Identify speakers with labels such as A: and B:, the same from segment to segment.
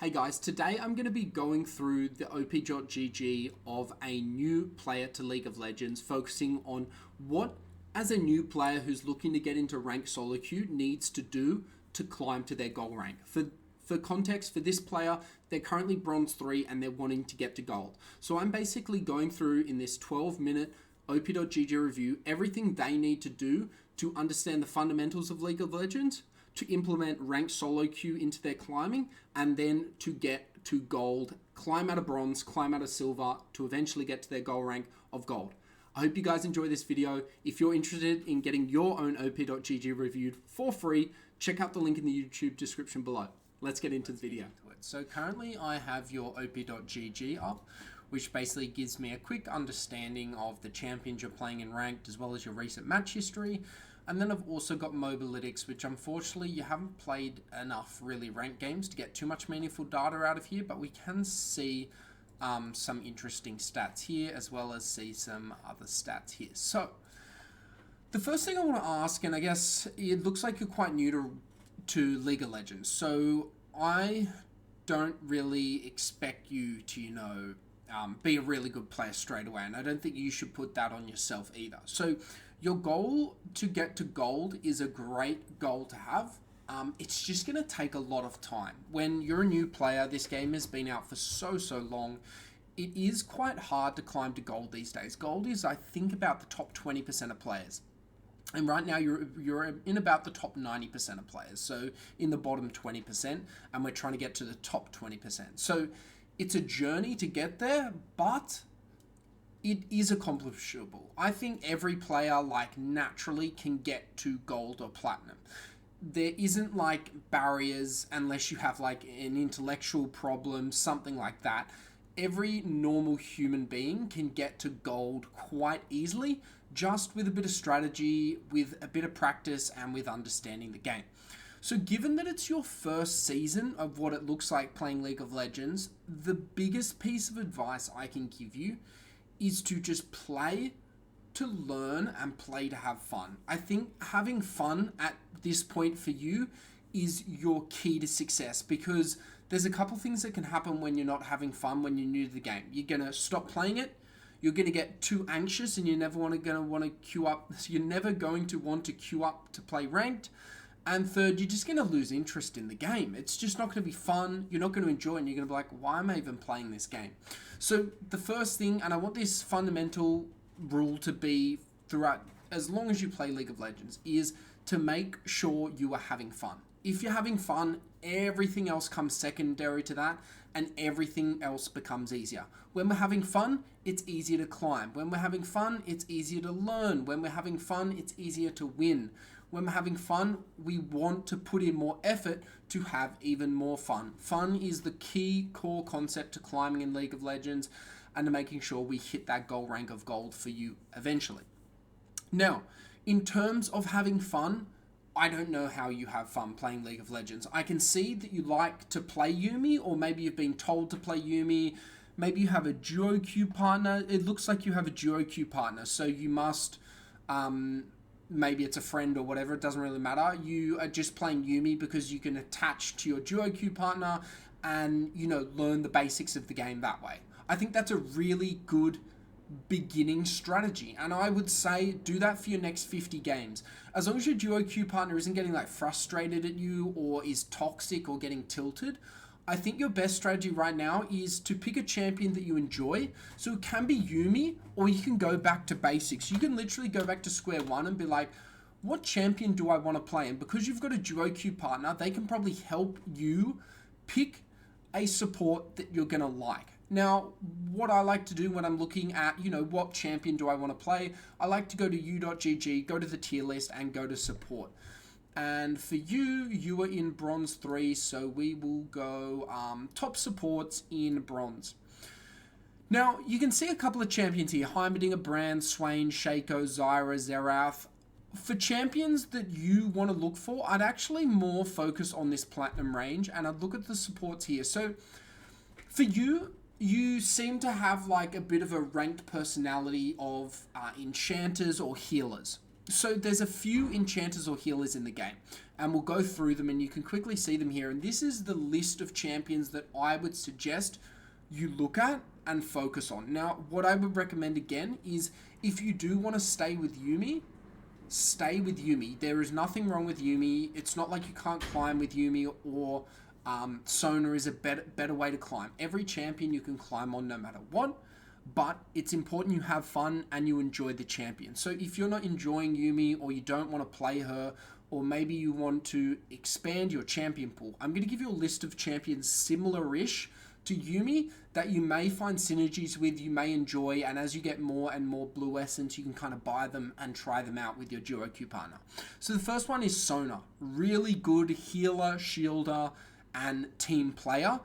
A: Hey guys, today I'm going to be going through the op.gg of a new player to League of Legends, focusing on what, as a new player who's looking to get into ranked solo queue, needs to do to climb to their gold rank. For context, for this player, they're currently bronze 3 and they're wanting to get to gold. So I'm basically going through in this 12-minute op.gg review everything they need to do to understand the fundamentals of League of Legends, to implement ranked solo queue into their climbing, and then to get to gold, climb out of bronze, climb out of silver, to eventually get to their goal rank of gold. I hope you guys enjoy this video. If you're interested in getting your own op.gg reviewed for free, check out the link in the YouTube description below. Let's get into the video. So currently I have your op.gg up, which basically gives me a quick understanding of the champions you're playing in ranked, as well as your recent match history. And then I've also got Mobalytics, which unfortunately you haven't played enough really ranked games to get too much meaningful data out of here, but we can see some interesting stats here, as well as see some other stats here. So the first thing I want to ask, and I guess it looks like you're quite new to League of Legends, so I don't really expect you to, be a really good player straight away, and I don't think you should put that on yourself either. So your goal to get to gold is a great goal to have. It's just going to take a lot of time. When you're a new player, this game has been out for so long, it is quite hard to climb to gold these days. Gold is, I think, about the top 20% of players. And right now you're in about the top 90% of players. So in the bottom 20%, and we're trying to get to the top 20%. So it's a journey to get there, but it is accomplishable. I think every player naturally can get to gold or platinum. There isn't barriers unless you have an intellectual problem, something like that. Every normal human being can get to gold quite easily, just with a bit of strategy, with a bit of practice, and with understanding the game. So given that it's your first season of what it looks like playing League of Legends, the biggest piece of advice I can give you is to just play to learn and play to have fun. I think having fun at this point for you is your key to success, because there's a couple things that can happen when you're not having fun when you're new to the game. You're going to stop playing it. You're going to get too anxious and you're never going to want to queue up. So you're never going to want to queue up to play ranked. And third, you're just going to lose interest in the game. It's just not going to be fun. You're not going to enjoy it. And you're going to be like, why am I even playing this game? So the first thing, and I want this fundamental rule to be throughout, as long as you play League of Legends, is to make sure you are having fun. If you're having fun, everything else comes secondary to that, and everything else becomes easier. When we're having fun, it's easier to climb. When we're having fun, it's easier to learn. When we're having fun, it's easier to win. When we're having fun, we want to put in more effort to have even more fun. Fun is the key core concept to climbing in League of Legends and to making sure we hit that goal rank of gold for you eventually. Now, in terms of having fun, I don't know how you have fun playing League of Legends. I can see that you like to play Yuumi, or maybe you've been told to play Yuumi. Maybe you have a duo queue partner. It looks like you have a duo queue partner, so you must... maybe it's a friend or whatever, it doesn't really matter. You are just playing Yuumi because you can attach to your duo queue partner and, learn the basics of the game that way. I think that's a really good beginning strategy, and I would say do that for your next 50 games. As long as your duo queue partner isn't getting frustrated at you or is toxic or getting tilted, I think your best strategy right now is to pick a champion that you enjoy. So it can be Yuumi, or you can go back to basics. You can literally go back to square one and be like, what champion do I want to play? And because you've got a duo queue partner, they can probably help you pick a support that you're going to like. Now, what I like to do when I'm looking at, what champion do I want to play, I like to go to u.gg, go to the tier list, and go to support. And for you are in bronze 3, so we will go top supports in bronze. Now, you can see a couple of champions here: Heimerdinger, Brand, Swain, Shaco, Zyra, Xerath. For champions that you want to look for, I'd actually more focus on this platinum range, and I'd look at the supports here. So for you seem to have a bit of a ranked personality of enchanters or healers. So there's a few enchanters or healers in the game, and we'll go through them, and you can quickly see them here. And this is the list of champions that I would suggest you look at and focus on. Now, what I would recommend again is if you do want to stay with Yuumi, stay with Yuumi. There is nothing wrong with Yuumi. It's not like you can't climb with Yuumi, or Sona is a better way to climb. Every champion you can climb on no matter what, but it's important you have fun and you enjoy the champion. So if you're not enjoying Yuumi, or you don't want to play her, or maybe you want to expand your champion pool, I'm going to give you a list of champions similar-ish to Yuumi that you may find synergies with, you may enjoy, and as you get more and more blue essence, you can kind of buy them and try them out with your duo queue partner. So the first one is Sona. Really good healer, shielder, and team player.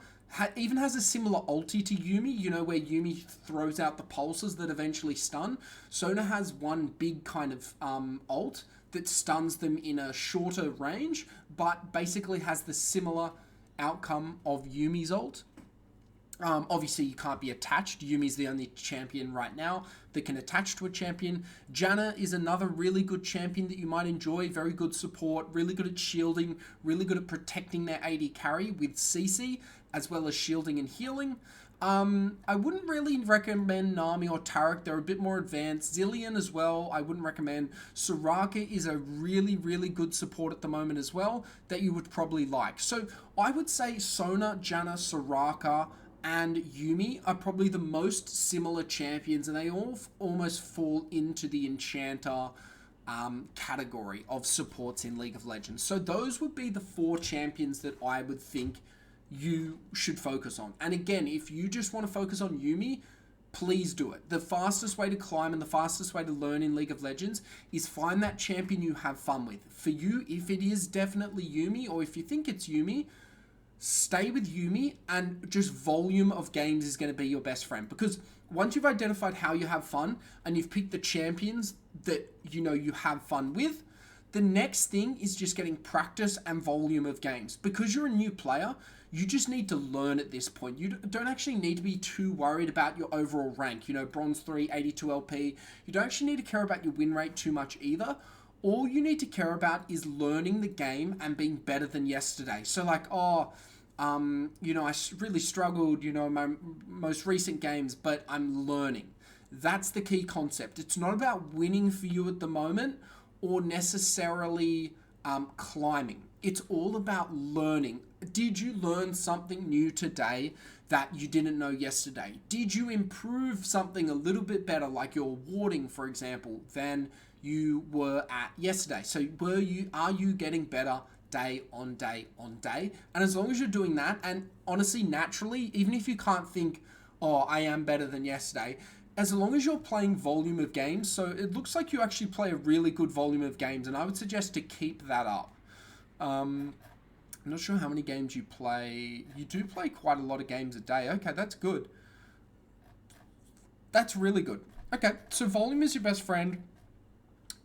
A: Even has a similar ulti to Yuumi, you know, where Yuumi throws out the pulses that eventually stun. Sona has one big kind of ult that stuns them in a shorter range, but basically has the similar outcome of Yuumi's ult. Obviously, you can't be attached. Yuumi's the only champion right now that can attach to a champion. Janna is another really good champion that you might enjoy. Very good support, really good at shielding, really good at protecting their AD carry with CC, as well as shielding and healing. I wouldn't really recommend Nami or Taric. They're a bit more advanced. Zillion as well, I wouldn't recommend. Soraka is a really, really good support at the moment as well that you would probably like. So I would say Sona, Janna, Soraka, and Yuumi are probably the most similar champions, and they all almost fall into the enchanter category of supports in League of Legends. So those would be the 4 champions that I would think you should focus on. And again, if you just want to focus on Yuumi, please do it. The fastest way to climb and the fastest way to learn in League of Legends is find that champion you have fun with. For you, if it is definitely Yuumi, or if you think it's Yuumi, stay with Yuumi, and just volume of games is going to be your best friend. Because once you've identified how you have fun and you've picked the champions that you know you have fun with, the next thing is just getting practice and volume of games. Because you're a new player, you just need to learn at this point. You don't actually need to be too worried about your overall rank. You know, Bronze 3, 82 LP. You don't actually need to care about your win rate too much either. All you need to care about is learning the game and being better than yesterday. So like, you know, I really struggled, you know, in my most recent games, but I'm learning. That's the key concept. It's not about winning for you at the moment or necessarily climbing. It's all about learning. Did you learn something new today that you didn't know yesterday? Did you improve something a little bit better, like your warding, for example, than you were at yesterday? So are you getting better day on day on day? And as long as you're doing that, and honestly, naturally, even if you can't think, oh, I am better than yesterday, as long as you're playing volume of games, so it looks like you actually play a really good volume of games, and I would suggest to keep that up. I'm not sure how many games you play. You do play quite a lot of games a day. Okay, that's good. That's really good. Okay, so volume is your best friend.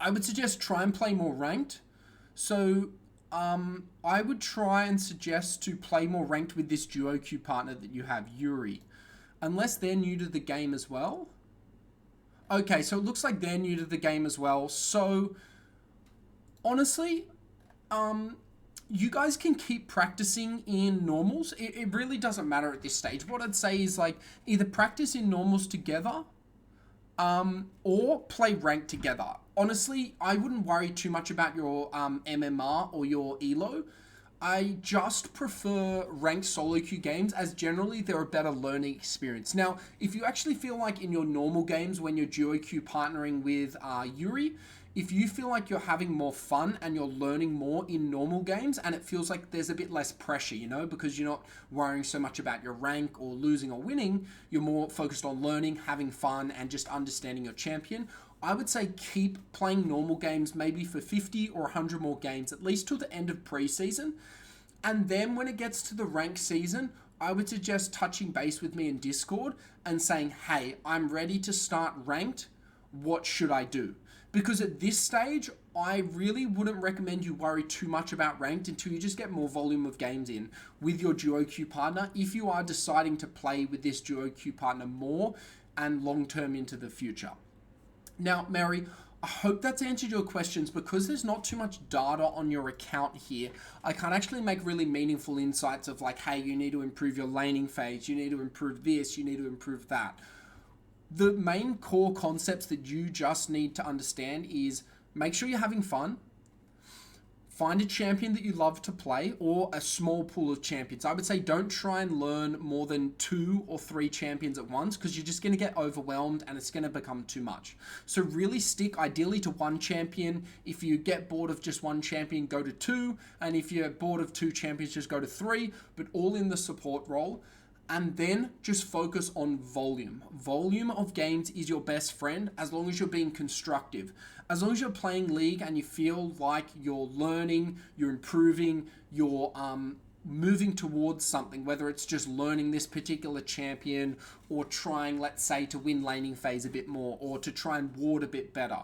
A: I would suggest try and play more ranked. So I would try and suggest to play more ranked with this duo queue partner that you have, Yuri. Unless they're new to the game as well. Okay, so it looks like they're new to the game as well. So, honestly, you guys can keep practicing in normals. It really doesn't matter at this stage. What I'd say is like either practice in normals together or play ranked together. Honestly, I wouldn't worry too much about your MMR or your ELO. I just prefer ranked solo queue games, as generally they're a better learning experience. Now, if you actually feel like in your normal games when you're duo queue partnering with Yuri, if you feel like you're having more fun and you're learning more in normal games and it feels like there's a bit less pressure, you know, because you're not worrying so much about your rank or losing or winning, you're more focused on learning, having fun, and just understanding your champion, I would say keep playing normal games maybe for 50 or 100 more games, at least till the end of preseason. And then when it gets to the ranked season, I would suggest touching base with me in Discord and saying, hey, I'm ready to start ranked. What should I do? Because at this stage, I really wouldn't recommend you worry too much about ranked until you just get more volume of games in with your duo queue partner, if you are deciding to play with this duo queue partner more and long term into the future. Now, Mary, I hope that's answered your questions. Because there's not too much data on your account here, I can't actually make really meaningful insights of like, hey, you need to improve your laning phase, you need to improve this, you need to improve that. The main core concepts that you just need to understand is make sure you're having fun. Find a champion that you love to play or a small pool of champions. I would say don't try and learn more than 2 or 3 champions at once because you're just going to get overwhelmed and it's going to become too much. So really stick ideally to 1 champion. If you get bored of just 1 champion, go to 2. And if you're bored of 2 champions, just go to 3, but all in the support role. And then just focus on volume. Volume of games is your best friend as long as you're being constructive. As long as you're playing League and you feel like you're learning, you're improving, you're moving towards something, whether it's just learning this particular champion or trying, let's say, to win laning phase a bit more or to try and ward a bit better.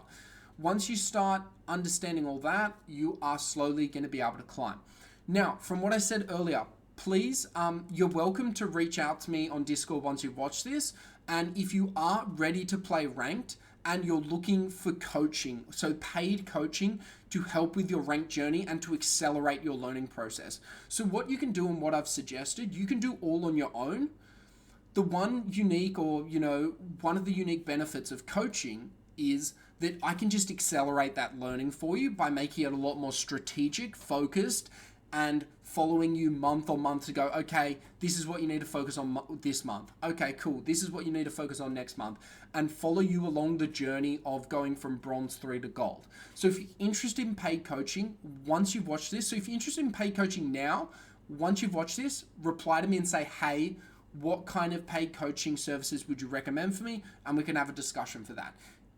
A: Once you start understanding all that, you are slowly going to be able to climb. Now, from what I said earlier, please, you're welcome to reach out to me on Discord once you've watched this. And if you are ready to play ranked and you're looking for coaching, so paid coaching to help with your ranked journey and to accelerate your learning process. So what you can do and what I've suggested, you can do all on your own. The one unique or, one of the unique benefits of coaching is that I can just accelerate that learning for you by making it a lot more strategic, focused, and following you month on month to go, okay, this is what you need to focus on this month. Okay, cool. This is what you need to focus on next month, and follow you along the journey of going from bronze 3 to gold. So if you're interested in paid coaching, once you've watched this, so if you're interested in paid coaching now, once you've watched this, reply to me and say, hey, what kind of paid coaching services would you recommend for me? And we can have a discussion for that.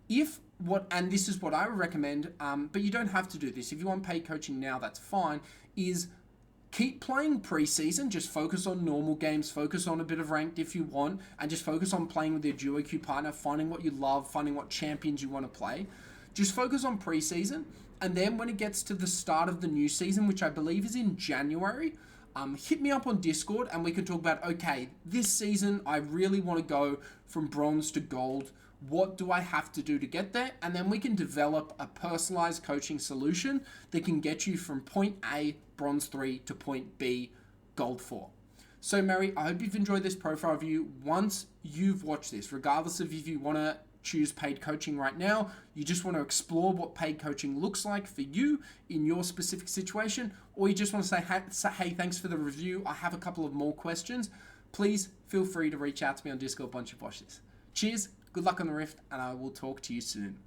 A: And this is what I would recommend, but you don't have to do this. If you want paid coaching now, that's fine, is keep playing preseason, just focus on normal games, focus on a bit of ranked if you want, and just focus on playing with your duo queue partner, finding what you love, finding what champions you want to play. Just focus on preseason, and then when it gets to the start of the new season, which I believe is in January, hit me up on Discord and we can talk about, okay, this season I really want to go from bronze to gold. What do I have to do to get there? And then we can develop a personalized coaching solution that can get you from point A, bronze 3, to point B, gold 4. So Mary, I hope you've enjoyed this profile review. Once you've watched this, regardless of if you want to choose paid coaching right now, you just want to explore what paid coaching looks like for you in your specific situation, or you just want to say, hey, thanks for the review, I have a couple of more questions, please feel free to reach out to me on Discord once you've watched this. Cheers. Good luck on the Rift, and I will talk to you soon.